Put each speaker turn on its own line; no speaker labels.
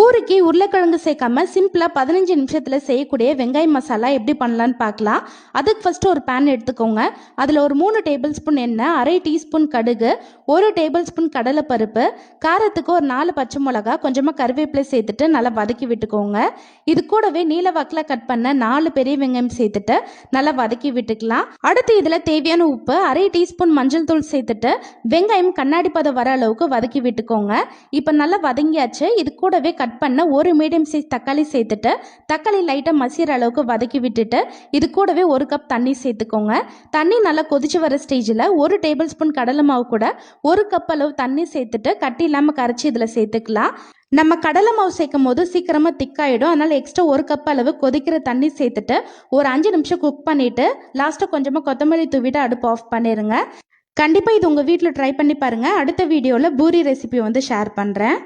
பூரிக்கு உருளைக்கிழங்கு சேர்க்காம சிம்பிளா 15 நிமிஷத்துல செய்யக்கூடிய வெங்காய மசாலா எப்படி பண்ணலான்னு பார்க்கலாம். அதுக்கு ஃபர்ஸ்ட் ஒரு பேன் எடுத்துக்கோங்க. அதுல ஒரு 3 டேபிள் ஸ்பூன் எண்ணெய், 1/2 டீஸ்பூன் கடுகு, 1 டேபிள் ஸ்பூன் கடலைப்பருப்பு, காரத்துக்கு ஒரு 4 பச்சை மிளகா, கொஞ்சமா கருவேப்பிலை சேர்த்துட்டு நல்லா வதக்கி விட்டுக்கோங்க. இது கூடவே நீல வாக்கில் கட் பண்ண 4 பெரிய வெங்காயம் சேர்த்துட்டு நல்லா வதக்கி விட்டுக்கலாம். அடுத்து இதுல தேவையான உப்பு, 1/2 டீஸ்பூன் மஞ்சள் தூள் சேர்த்துட்டு வெங்காயம் கண்ணாடி பதம் வர அளவுக்கு வதக்கி விட்டுக்கோங்க. இப்போ நல்லா வதங்கியாச்சு. இது கூடவே கட் பண்ண ஒரு மீடியம் சைஸ் தக்காளி சேர்த்துட்டு தக்காளி லைட்டாக மசிற அளவுக்கு வதக்கி விட்டுட்டு இது கூடவே 1 கப் தண்ணி சேர்த்துக்கோங்க. தண்ணி நல்லா கொதிச்சு வர ஸ்டேஜில் 1 டேபிள் ஸ்பூன் கடலை மாவு கூட 1 கப் அளவு தண்ணி சேர்த்துட்டு கட்டி இல்லாமல் கரைச்சி இதில் சேர்த்துக்கலாம். நம்ம கடலை மாவு சேர்க்கும் போது சீக்கிரமாக திக்காயிடும். அதனால் எக்ஸ்ட்ரா 1 கப் அளவு கொதிக்கிற தண்ணி சேர்த்துட்டு ஒரு 5 நிமிஷம் குக் பண்ணிவிட்டு லாஸ்ட்டாக கொஞ்சமாக கொத்தமல்லி தூவிட்டு அடுப்பு ஆஃப் பண்ணிடுங்க. கண்டிப்பாக இது உங்கள் வீட்டில் ட்ரை பண்ணி பாருங்கள். அடுத்த வீடியோவில் பூரி ரெசிபி ஷேர் பண்ணுறேன்.